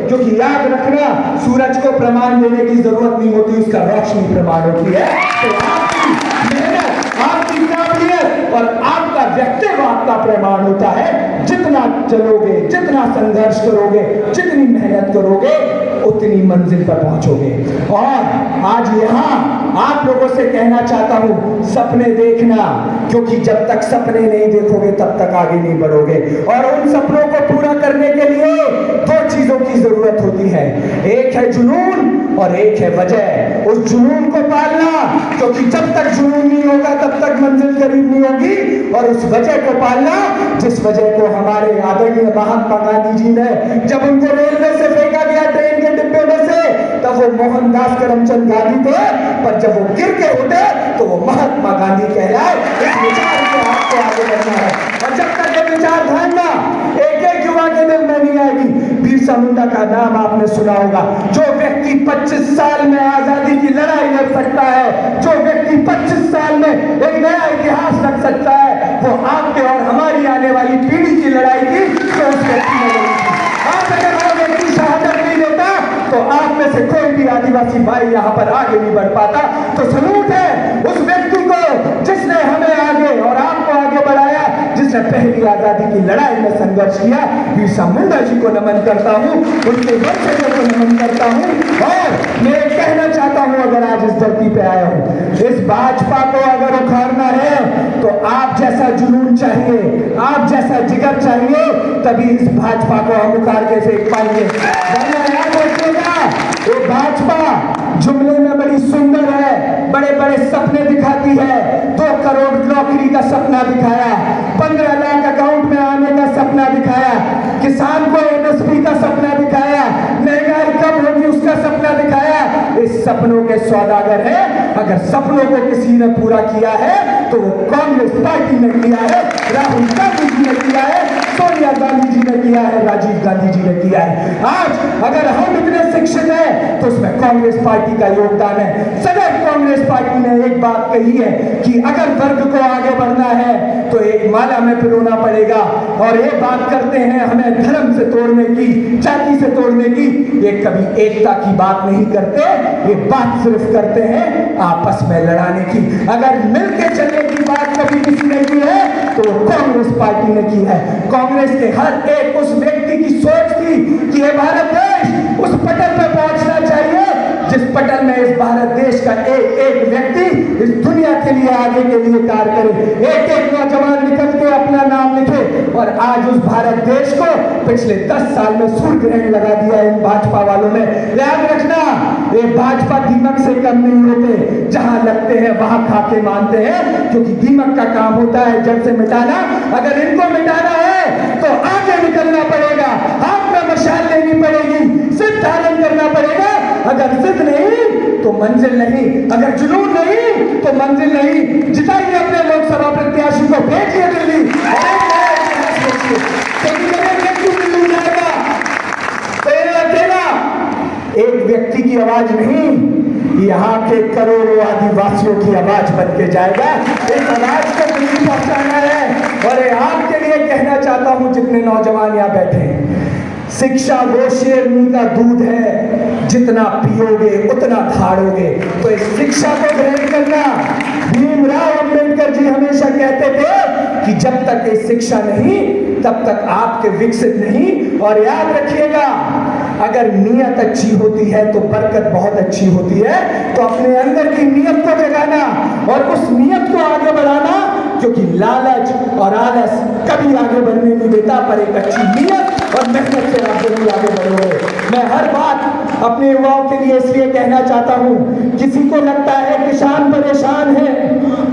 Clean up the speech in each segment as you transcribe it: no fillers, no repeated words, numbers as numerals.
क्योंकि याद रखना, सूरज को प्रमाण देने की जरूरत नहीं होती, उसका रोशनी प्रमाण होती है। तो आपकी मेहनत, आपकी काबिलियत और आपका व्यक्तित्व का प्रमाण होता है। जितना चलोगे, जितना संघर्ष करोगे, जितनी मेहनत करोगे, उतनी मंजिल पर पहुंचोगे। और आज यहाँ आप लोगों से कहना चाहता हूं, सपने देखना, क्योंकि जब तक सपने नहीं देखोगे तब तक आगे नहीं बढ़ोगे। और उन सपनों को पूरा करने के लिए दो चीजों की जरूरत होती है, एक है जुनून और एक है वजह। उस जुनून को पालना, क्योंकि जब तक जुनून नहीं होगा तब तक मंजिल करीब नहीं होगी। और उस वजह को पालना, जिस वजह को हमारे आदरणीय महात्मा गांधी जी ने, जब उनको रेलवे से फेंका गया ट्रेन के डिब्बे में से, तब वो मोहनदास करमचंद गांधी थे, पर जब वो गिर के उठे तो वो महात्मा गांधी कहलाए। इस विचार से आपको आगे बढ़ना है। और जब तक ये विचार धारणा एक एक युवा के दिल में नहीं आएगी, बिरसा मुंडा का नाम आपने सुना होगा, जो व्यक्ति 25 साल में आजादी की लड़ाई लड़ सकता है, जो व्यक्ति 25 साल में एक नया इतिहास रख सकता है, वो आपके और हमारी आने वाली पीढ़ी की लड़ाई की तो उस व्यक्ति ने लड़ी थी। आज अगर वो व्यक्ति शहादत नहीं देता तो आप में से कोई भी आदिवासी भाई यहाँ पर आगे नहीं बढ़ पाता। तो सलूट है उस व्यक्ति को जिसने हमें आगे और आपको आगे बढ़ाया, जिसने पहली आजादी की लड़ाई में संघर्ष किया। बिरसा मुंडा जी को नमन करता हूँ, उनके वंशजों को नमन करता हूँ। और मैं कहना चाहता हूँ, अगर आज इस धरती पे आया हूँ, इस भाजपा को अगर उखाड़ना है तो आप जैसा जुनून चाहिए, आप जैसा जिगर चाहिए, तभी इस भाजपा को हम उखाड़ के फेंक पाएंगे। ये भाजपा जुमले में बड़ी सुंदर है, बड़े बड़े सपने दिखाती है। 2 करोड़ नौकरी का सपना दिखाया, 15 लाख अकाउंट में आने का सपना दिखाया, किसान को एमएसपी का सपना दिखाया, महंगाई कम होगी उसका सपना दिखाया। इस सपनों के सौदागर है। अगर सपनों को किसी ने पूरा किया है तो वो कांग्रेस पार्टी ने किया है, राहुल गांधी जी ने किया है, सोनिया गांधी जी ने किया है, राजीव गांधी जी ने किया है। आज अगर हम इतने शिक्षित हैं तो उसमें कांग्रेस पार्टी का योगदान है। सदैव कांग्रेस पार्टी ने एक बात कही है कि अगर वर्ग को आगे बढ़ना है तो एक माला में पिरोना पड़ेगा। और ये बात करते हैं हमें धर्म से तोड़ने की, जाति से तोड़ने की, ये कभी एकता की बात नहीं करते, ये बात सिर्फ करते हैं आपस में लड़ाने की। अगर मिलके चलने की बात कभी किसी ने की है तो कांग्रेस पार्टी ने की है। कांग्रेस के हर एक उस व्यक्ति की सोच थी कि ये भारत देश उस पटल पर पहुंचना चाहिए जिस पटल में इस भारत देश का एक एक व्यक्ति इस दुनिया के लिए आगे के लिए कार्य करे, एक एक नौजवान निकल के अपना नाम लिखे। और आज उस भारत देश को पिछले 10 साल में सूर्य ग्रहण लगा दिया इन भाजपा वालों ने। याद रखना, ये भाजपा दीमक से कम नहीं होते, जहां लगते हैं वहां खाके मानते हैं, क्योंकि दीमक का काम होता है जड़ से मिटाना। अगर इनको मिटाना है तो आगे निकलना पड़ेगा, हाथ में मशाल लेनी पड़ेगी, सिर्फ धारण करना पड़ेगा। अगर जिद नहीं तो मंजिल नहीं, अगर जुनून नहीं तो मंजिल नहीं। जिताइए अपने लोकसभा प्रत्याशी को, भेजिए दिल्ली। एक व्यक्ति की आवाज नहीं, यहाँ के करोड़ों आदिवासियों की आवाज बन के जाएगा। इस आवाज को दिल्ली पहुंचाना है। और आपके लिए कहना चाहता हूं, जितने नौजवान यहाँ बैठे हैं, शिक्षा वो शेरनी का दूध है, जितना पियोगे उतना धाड़ोगे। तो इस शिक्षा को ग्रहण करना। भीमराव अंबेडकर जी हमेशा कहते थे कि जब तक ये शिक्षा नहीं तब तक आपके विकसित नहीं। और याद रखिएगा, अगर नीयत अच्छी होती है तो बरकत बहुत अच्छी होती है। तो अपने अंदर की नीयत को जगाना और उस नीयत को आगे बढ़ाना, क्योंकि लालच और आलस कभी आगे बढ़ने नहीं देता, पर एक अच्छी नीयत और मेहनत से आप जरूर आगे बढ़ोगे। मैं हर बात अपने युवाओं के लिए इसलिए कहना चाहता हूँ, किसी को लगता है किसान परेशान है,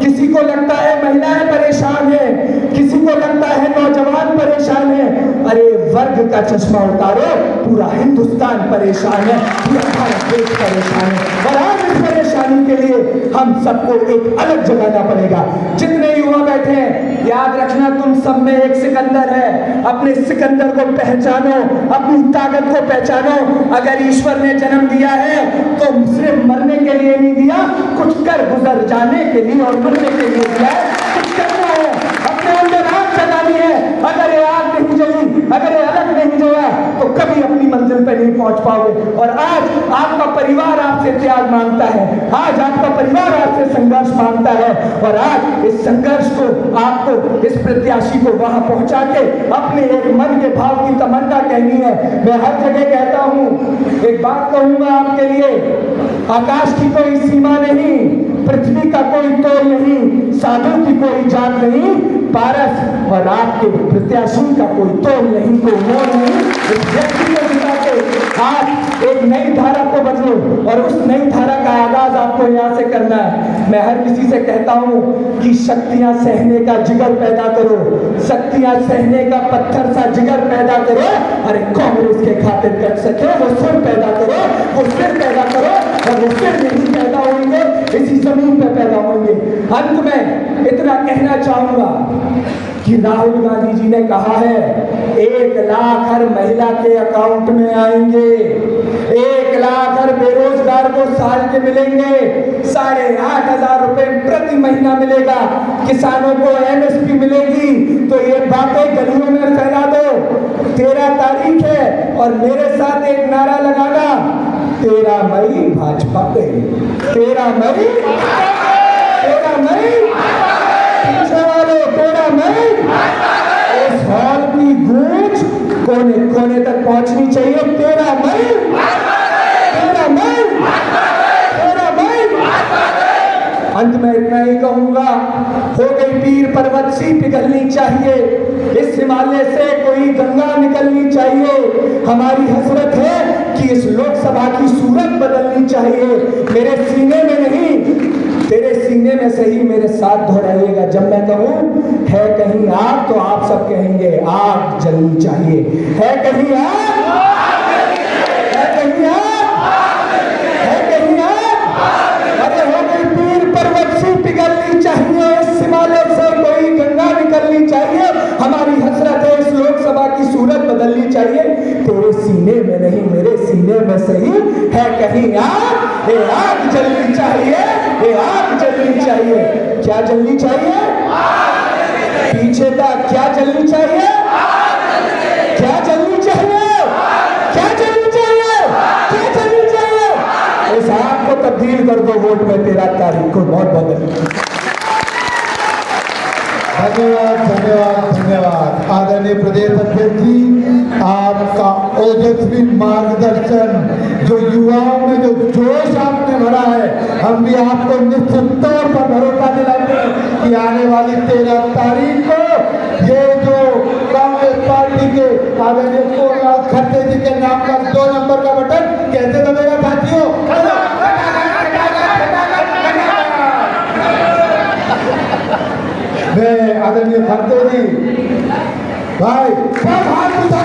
किसी को लगता है महिलाएं परेशान है, किसी को लगता है नौजवान परेशान है। अरे वर्ग का चश्मा उतारो, पूरा हिंदुस्तान परेशान है, पूरा भारत देश परेशान है। और आज इस परेशानी के लिए हम सबको एक अलग जगाना पड़ेगा। जितने युवा बैठे हैं, याद रखना, तुम सब में एक सिकंदर है। अपने सिकंदर को पहचानो, अपनी ताकत को पहचानो। अगर ईश्वर ने जन्म दिया है तो सिर्फ मरने के लिए नहीं दिया, कुछ कर गुजर जाने के लिए और मरने के लिए दिया है। कुछ करना है, अपने अंदर आग जगानी है। अगर ये आग नहीं जली, अगर ये अलग नहीं जला, तो कभी अपनी मंजिल पे नहीं पहुंच पाओगे। और आज आपका परिवार आपसे त्याग मांगता है, आज आपका परिवार आपसे संघर्ष मांगता है, और आज इस संघर्ष को, आपको, इस प्रत्याशी को वहां पहुंचा के अपने एक मन के भाव की तमन्ना कहनी है। मैं हर जगह कहता हूं, एक बात कहूंगा आपके लिए, आकाश की कोई सीमा नहीं, पृथ्वी का कोई तोल नहीं, साधु की कोई जात नहीं, पारस और आपके प्रत्याशी का कोई तोल नहीं, कोई मोल नहीं। इस व्यक्ति को जिता के आप एक नई धारा को बदलो, और उस नई धारा का आगाज आपको यहाँ से करना है। मैं हर किसी से कहता हूँ कि शक्तियां सहने का जिगर पैदा करो, शक्तियां सहने का पत्थर सा जिगर पैदा करो। अरे कांग्रेस के खातिर कर सके वो सिर पैदा करो, वो सिर पैदा करो, और वो सिर नहीं पैदा होंगे, इसी जमीन पे पैदा होंगे। अंत में इतना कहना चाहूंगा कि राहुल गांधी जी ने कहा है 1 लाख हर महिला के अकाउंट में आएंगे, 1 लाख हर बेरोजगार को साल के मिलेंगे, 8,500 रुपए प्रति महीना मिलेगा, किसानों को MSP मिलेगी। तो ये बातें गलियों में फैला दो। 13 तारीख है और मेरे साथ एक नारा लगाना, 13 मई भाजपा गई, 13 मई, 13 मई, पीछे वाले 13 मई। इस हॉल की गूंज कोने कोने तक पहुंचनी चाहिए। 13 मई, 13 मई, 13 मई। अंत में इतना ही कहूंगा, हो गई पीर पर्वत सी पिघलनी चाहिए, इस हिमालय से कोई गंगा निकलनी चाहिए। हमारी हसरत है कि इस लोकसभा की सूरत बदलनी चाहिए। मेरे सीने में नहीं, तेरे सीने में से ही मेरे साथ दोहराइएगा। जब मैं कहूं है कहीं आग, तो आप सब कहेंगे आग जलनी चाहिए। है कहीं आग, है कहीं आग, है कहीं आग। अरे हो गई पीर पर्वत सी पिघलनी चाहिए, इस हिमालय से कोई गंगा निकलनी चाहिए। हमारी हसरत है इस लोकसभा की सूरत बदलनी चाहिए। तेरे सीने में नहीं, मेरे सीने में से ही है कहीं आग। ये आग जलनी चाहिए, ये आग जलनी चाहिए। क्या जलनी चाहिए? पीछे का क्या जलनी चाहिए? क्या जलनी चाहिए? क्या जलनी चाहिए? क्या जलनी चाहिए? इस आग को तब्दील कर दो वोट में 13 तारीख को। बहुत बहुत धन्यवाद, धन्यवाद, धन्यवाद। आदरणीय प्रदेश अध्यक्ष जी, आपका ओजस्वी मार्गदर्शन, जो युवाओं में जो जोश आपने भरा है, हम भी आपको निश्चित तौर पर भरोसा दिलाते हैं कि आने वाली 13 तारीख को ये जो कांग्रेस पार्टी के आदरणीय सोमनाथ खट्टे जी के नाम का 2 नंबर का बटन कैसे दबेगा साथियों? मैं आदरणीय खट्टे जी भाई सब हाथ उठा